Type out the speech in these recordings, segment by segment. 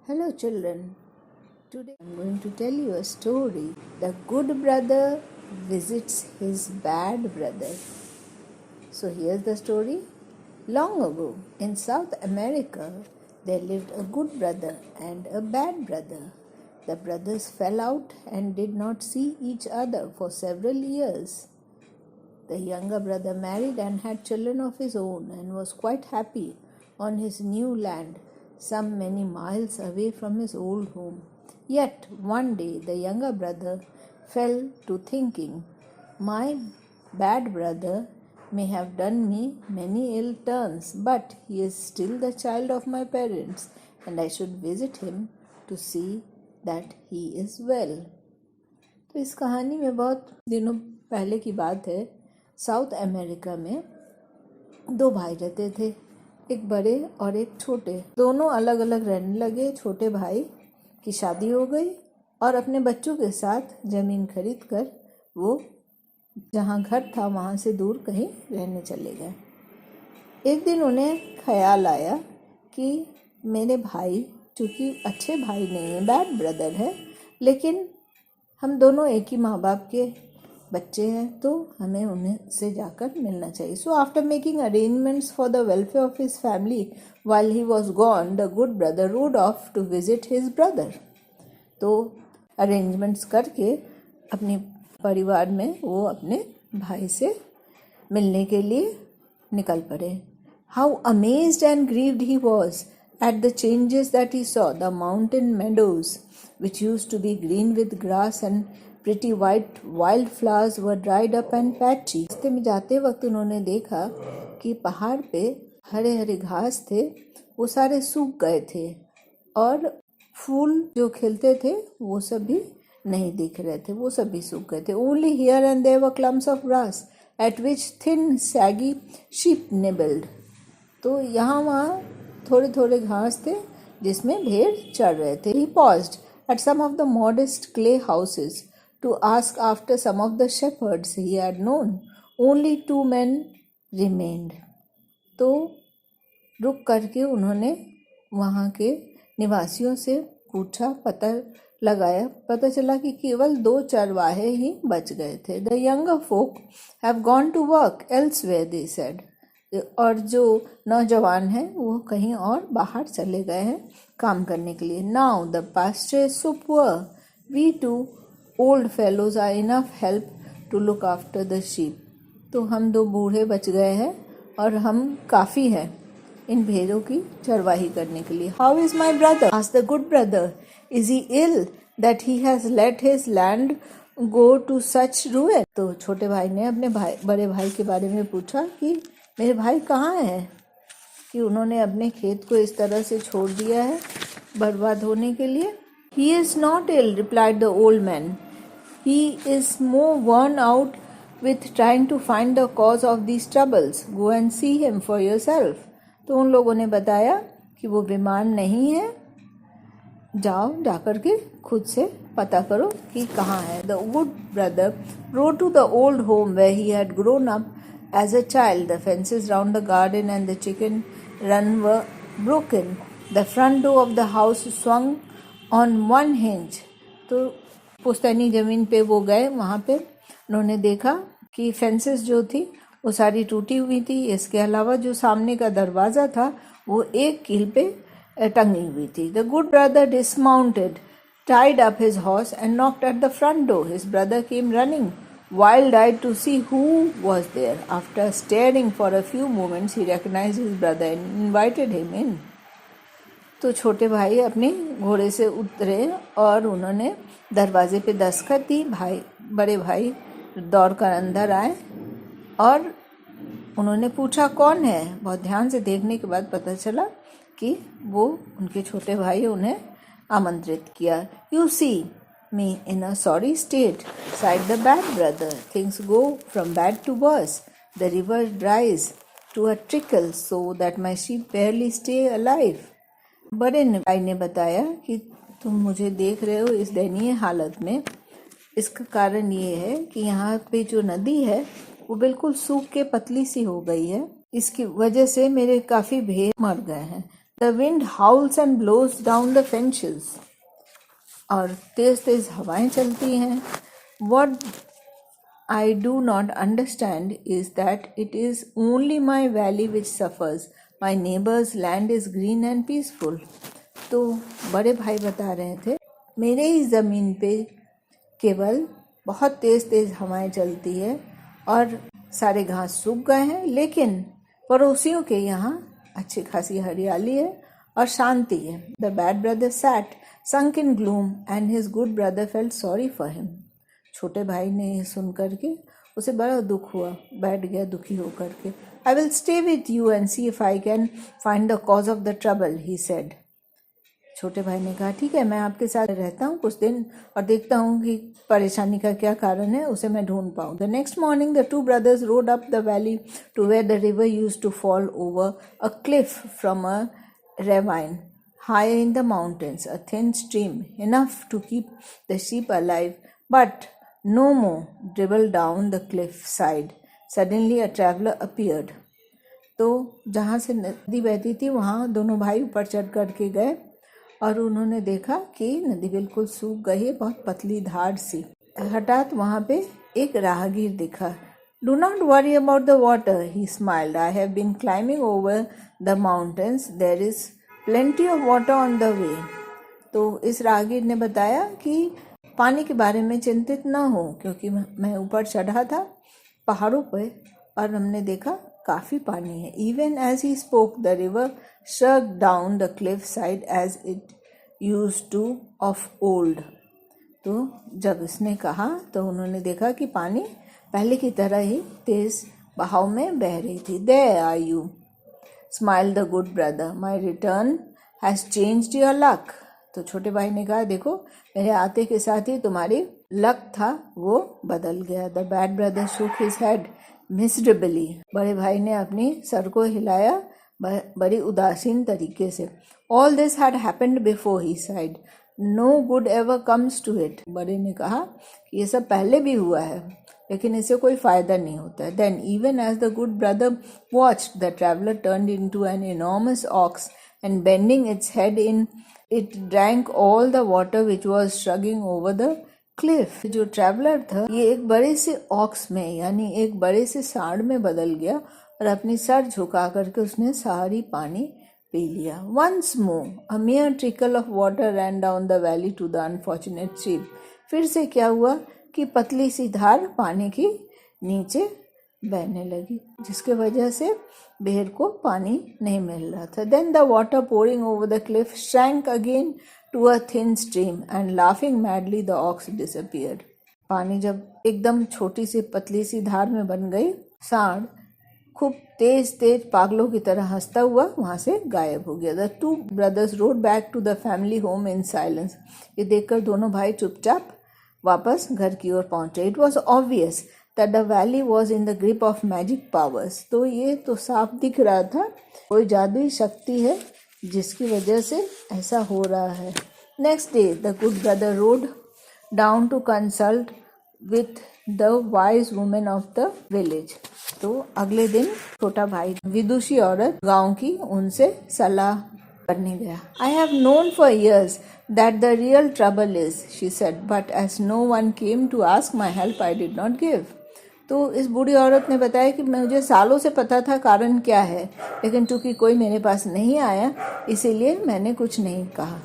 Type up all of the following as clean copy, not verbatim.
Hello children, today I'm going to tell you a story. The good brother visits his bad brother. So here's the story. Long ago in South America, there lived a good brother and a bad brother. The brothers fell out and did not see each other for several years. The younger brother married and had children of his own and was quite happy on his new land, some many miles away from his old home. Yet one day the younger brother fell to thinking, "My bad brother may have done me many ill turns, but he is still the child of my parents, and I should visit him to see that he is well." तो इस कहानी में बहुत दिनों पहले की बात है। साउथ अमेरिका में दो भाई रहते थे, एक बड़े और एक छोटे। दोनों अलग अलग रहने लगे। छोटे भाई की शादी हो गई और अपने बच्चों के साथ ज़मीन खरीद कर वो जहाँ घर था वहाँ से दूर कहीं रहने चले गए। एक दिन उन्हें ख्याल आया कि मेरे भाई, चूँकि अच्छे भाई नहीं हैं, बैड ब्रदर है, लेकिन हम दोनों एक ही माँ बाप के बच्चे हैं, तो हमें उन्हें से जाकर मिलना चाहिए। So after making arrangements for the welfare of his family while he was gone, the good brother rode off to visit his brother. तो अरेंजमेंट्स करके अपने परिवार में वो अपने भाई से मिलने के लिए निकल पड़े। How amazed and grieved he was at the changes that he saw. The mountain meadows, which used to be green with grass and pretty white wildflowers, were dried up and patchy. रास्ते में जाते वक्त उन्होंने देखा कि पहाड़ पे हरे हरे घास थे, वो सारे सूख गए थे, और फूल जो खिलते थे वो सब भी नहीं दिख रहे थे, वो सब भी सूख गए थे। Only here and there were clumps of grass at which thin saggy sheep nibbled. तो यहाँ वहाँ थोड़े थोड़े घास थे जिसमें भेड़ चढ़ रहे थे। He paused at some of the modest clay houses to ask after some of the shepherds he had known. Only 2 men remained. तो रुक करके उन्होंने वहाँ के निवासियों से पूछा, पता लगाया, पता चला कि केवल 2 चरवाहे ही बच गए थे। The younger folk have gone to work elsewhere, they said. और जो नौजवान हैं वो कहीं और बाहर चले गए हैं काम करने के लिए। Now the pasture is so poor, we 2 old fellows are enough help to look after the sheep. तो हम 2 बूढ़े बच गए हैं और हम काफ़ी हैं इन भेड़ों की चरवाही करने के लिए। How is my brother? asked the good brother. Is he ill that he has let his land go to such ruin? तो छोटे भाई ने अपने बड़े भाई के बारे में पूछा कि मेरे भाई कहाँ हैं कि उन्होंने अपने खेत को इस तरह से छोड़ दिया है बर्बाद होने के लिए। He is not ill, replied the old man. He is more worn out with trying to find the cause of these troubles. Go and see him for yourself. तो उन लोगों ने बताया कि वो बीमार नहीं है, जाओ जाकर के खुद से पता करो कि कहाँ है। The good brother rode to the old home where he had grown up as a child. The fences round the garden and the chicken run were broken. The front door of the house swung on one hinge. तो पुश्तैनी ज़मीन पे वो गए, वहाँ पे उन्होंने देखा कि फेंसेस जो थी वो सारी टूटी हुई थी। इसके अलावा जो सामने का दरवाज़ा था वो एक कील पे टंगी हुई थी। The good brother dismounted, tied up his horse and knocked at the front door. His brother came running, wild-eyed to see who was there. After staring for a few moments, he recognized his brother and invited him in. तो छोटे भाई अपने घोड़े से उतरे और उन्होंने दरवाजे पे दस्तखत दी। बड़े भाई दौड़कर अंदर आए और उन्होंने पूछा कौन है। बहुत ध्यान से देखने के बाद पता चला कि वो उनके छोटे भाई उन्हें आमंत्रित किया। You see me in a sorry state, sighed the bad brother. Things go from bad to worse. The river dries to a trickle so that my sheep barely stay alive. बड़े भाई ने बताया कि तुम मुझे देख रहे हो इस दयनीय हालत में, इसका कारण ये है कि यहाँ पे जो नदी है वो बिल्कुल सूख के पतली सी हो गई है। इसकी वजह से मेरे काफ़ी भेड़ मर गए हैं। The wind howls and blows down the fences. और तेज तेज हवाएं चलती हैं. What I do not understand is that it is only my valley which suffers. My neighbor's land is green and peaceful. तो बड़े भाई बता रहे थे, मेरे ही ज़मीन पे केवल बहुत तेज़ तेज़ हवाएं चलती है और सारे घास सूख गए हैं, लेकिन पड़ोसियों के यहाँ अच्छी खासी हरियाली है और शांति है. The bad brother sat sunk in gloom and his good brother felt sorry for him. छोटे भाई ने ये सुन करके उसे बड़ा दुख हुआ, बैठ गया दुखी होकर के. I will stay with you and see if I can find the cause of the trouble, he said. छोटे भाई ने कहा, ठीक है, मैं आपके साथ रहता हूँ कुछ दिन और देखता हूँ कि परेशानी का क्या कारण है, उसे मैं ढूंढ पाऊँ. The next morning the two brothers rode up the valley to where the river used to fall over a cliff from a ravine high in the mountains, a thin stream enough to keep the sheep alive, but no more dribbled down the cliff side. Suddenly a traveler appeared. तो जहाँ से नदी बहती थी वहाँ दोनों भाई ऊपर चढ़ करके गए और उन्होंने देखा कि नदी बिल्कुल सूख गई है, बहुत पतली धार सी. हठात वहाँ पे एक राहगीर दिखा. Do not worry about the water, he smiled. I have been climbing over the mountains. There is plenty of water on the way. तो इस राहगीर ने बताया कि पानी के बारे में चिंतित न हो, क्योंकि मैं ऊपर चढ़ा था पहाड़ों पर और हमने देखा काफ़ी पानी है. Even as he spoke, the river struck down the cliff side as it used to of old. तो जब इसने कहा तो उन्होंने देखा कि पानी पहले की तरह ही तेज बहाव में बह रही थी. There are you, smiled the good brother. My return has changed your luck. तो छोटे भाई ने कहा, देखो मेरे आते के साथ ही तुम्हारी लक था वो बदल गया. The bad brother shook his head miserably. बड़े भाई ने अपनी सर को हिलाया बड़ी उदासीन तरीके से. All this had happened before, he sighed. No good ever comes to it. बड़े ने कहा कि ये सब पहले भी हुआ है, लेकिन इससे कोई फ़ायदा नहीं होता. Then even as the good brother watched, the traveler turned into an enormous ox and bending its head in, it drank all the water which was struggling over the cliff. जो ट्रैवलर था ये एक बड़े से aux में यानी एक बड़े से सांड में बदल गया और अपनी सर झुका करके उसने सारी पानी पी लिया. Once more a mere trickle of water ran down the valley to the unfortunate sheep. फिर से क्या हुआ कि पतली सी धार पानी की नीचे बहने लगी, जिसके वजह से भेड़ को पानी नहीं मिल रहा था. Then the water pouring over the cliff shrank again to a thin stream and laughing madly the ox disappeared. पानी जब एकदम छोटी सी पतली सी धार में बन गई, सांड खूब तेज तेज पागलों की तरह हंसता हुआ वहां से गायब हो गया. The two brothers rode back to the family home in silence. ये देखकर दोनों भाई चुपचाप वापस घर की ओर पहुंचे. It was obvious that the valley was in the grip of magic powers. तो ये तो साफ दिख रहा था कोई जादुई शक्ति है जिसकी वजह से ऐसा हो रहा है. Next day the good brother rode down to consult with the wise woman of the village. तो अगले दिन छोटा भाई विदुषी औरत गांव की उनसे सलाह करने गया. I have known for years that the real trouble is, she said, but as no one came to ask my help, I did not give. तो इस बूढ़ी औरत ने बताया कि मुझे सालों से पता था कारण क्या है, लेकिन चूंकि कोई मेरे पास नहीं आया इसीलिए मैंने कुछ नहीं कहा.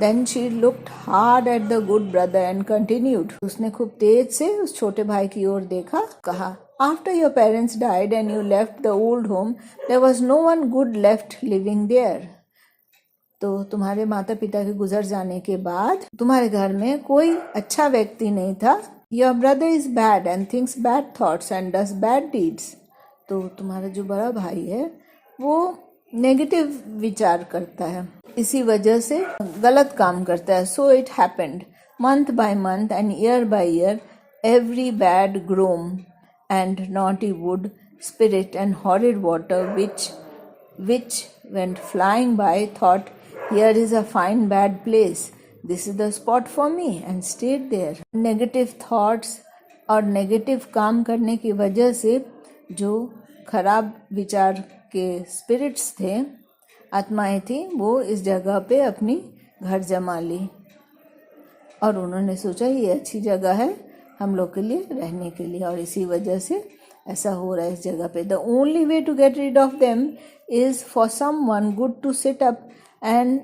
Then she looked hard at the good brother and continued. उसने खूब तेज से उस छोटे भाई की ओर देखा, कहा, After your parents died and you left the old home, there was no one good left living there. तो तुम्हारे माता पिता के गुजर जाने के बाद तुम्हारे घर में कोई अच्छा व्यक्ति नहीं था. Your brother is bad and thinks bad thoughts and does bad deeds. तो तुम्हारा जो बड़ा भाई है वो नेगेटिव विचार करता है, इसी वजह से गलत काम करता है. So it happened month by month and year by year, every bad groom and naughty wood spirit and horrid water which went flying by thought, here is a fine bad place, this is the spot for me, and stayed there. Negative thoughts और negative काम करने की वजह से जो खराब विचार के स्पिरिट्स थे आत्माएं थी वो इस जगह पे अपनी घर जमा ली और उन्होंने सोचा ये अच्छी जगह है हम लोग के लिए रहने के लिए, और इसी वजह से ऐसा हो रहा है इस जगह पे. The only way to get rid of them is for someone good to sit up and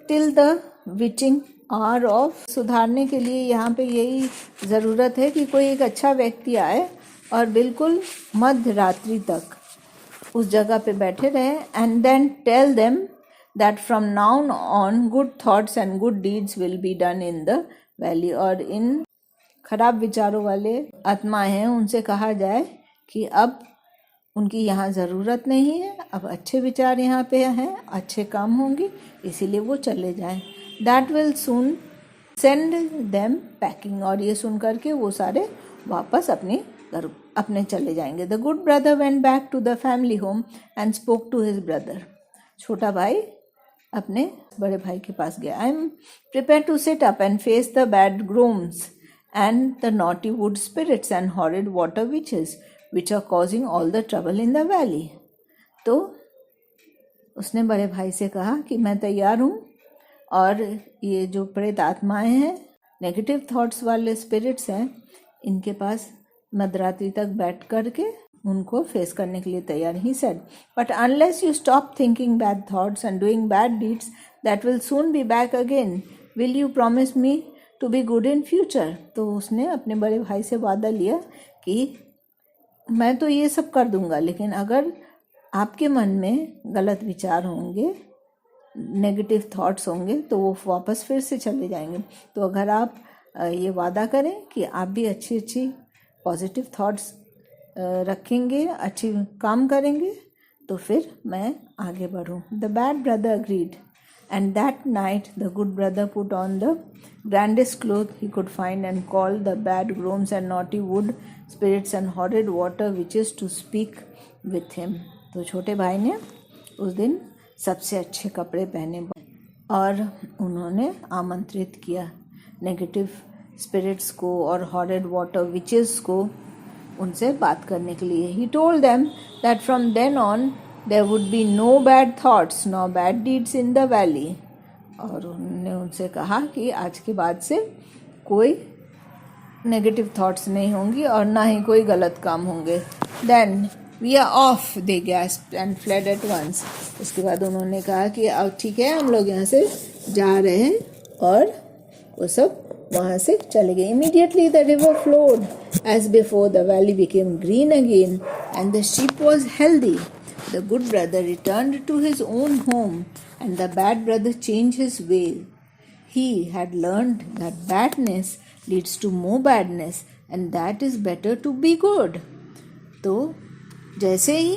till the witching hour of. सुधारने के लिए यहाँ पे यही ज़रूरत है कि कोई एक अच्छा व्यक्ति आए और बिल्कुल मध्य रात्रि तक उस जगह पे बैठे रहे. And then tell them that from now on good thoughts and good deeds will be done in the valley. और इन खराब विचारों वाले आत्माएं हैं उनसे कहा जाए कि अब उनकी यहाँ ज़रूरत नहीं है, अब अच्छे विचार यहाँ पे हैं, अच्छे काम होंगे, इसीलिए वो चले जाएं. That will soon send them packing. और ये सुन करके वो सारे वापस अपने चले जाएंगे. The good brother went back to the family home and spoke to his brother. छोटा भाई अपने बड़े भाई के पास गया. I am prepare to sit up and face the bad grooms and the naughty wood spirits and horrid water witches which are causing all the trouble in the valley. तो उसने बड़े भाई से कहा कि मैं तैयार हूँ और ये जो प्रेत आत्माएं हैं, नेगेटिव थॉट्स वाले स्पिरिट्स हैं, इनके पास मध्यरात्रि तक बैठ करके उनको फेस करने के लिए तैयार. He said but unless you stop thinking bad thoughts and doing bad deeds that will soon be back again. Will you promise me to be good in future. तो उसने अपने बड़े भाई से वादा लिया कि मैं तो ये सब कर दूंगा, लेकिन अगर आपके मन में गलत विचार होंगे, नेगेटिव थॉट्स होंगे, तो वो वापस फिर से चले जाएंगे. तो अगर आप ये वादा करें कि आप भी अच्छी अच्छी पॉजिटिव थॉट्स रखेंगे, अच्छी काम करेंगे, तो फिर मैं आगे बढ़ूँ. The bad brother agreed. And that night the good brother put on the grandest cloth he could find and called the bad grooms and naughty wood spirits and horrid water witches to speak with him. तो छोटे भाई ने उस दिन सबसे अच्छे कपड़े पहने और उन्होंने आमंत्रित किया नेगेटिव स्पिरिट्स को और हॉरिड वाटर विचेस को उनसे बात करने के लिए. He told them that from then on there would be no bad thoughts nor bad deeds in the valley. और उन्होंने उनसे कहा कि आज के बाद से कोई नेगेटिव थॉट्स नहीं होंगी और ना ही कोई गलत काम होंगे. Then we are off, they gasped and fled at once. उसके बाद उन्होंने कहा कि अब ठीक है, हम लोग यहाँ से जा रहे हैं, और वो सब वहाँ से चले गए. Immediately the river flowed as before, the valley became green again and the sheep was healthy. The good brother returned to his own home and the bad brother changed his way. He had learned that badness leads to more badness and that is better to be good. तो जैसे ही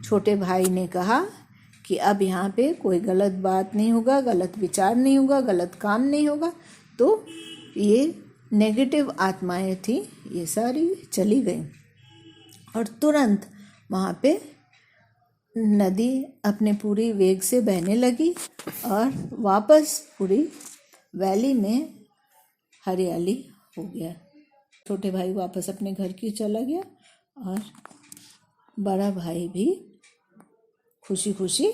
छोटे भाई ने कहा कि अब यहाँ पे कोई गलत बात नहीं होगा, गलत विचार नहीं होगा, गलत काम नहीं होगा, तो ये नेगेटिव आत्माएं थी, ये सारी चली गई. और तुरंत वहाँ पे नदी अपने पूरी वेग से बहने लगी और वापस पूरी वैली में हरियाली हो गया. छोटे भाई वापस अपने घर की चला गया और बड़ा भाई भी खुशी खुशी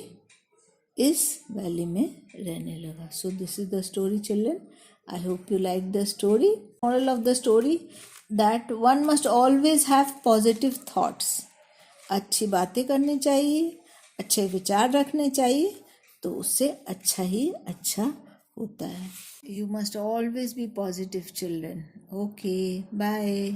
इस वैली में रहने लगा. So this is the story children. I hope you like the story. Moral of the story that one must always have positive thoughts. अच्छी बातें करनी चाहिए, अच्छे विचार रखने चाहिए, तो उससे अच्छा ही अच्छा होता है. You must always be positive children. Okay, bye.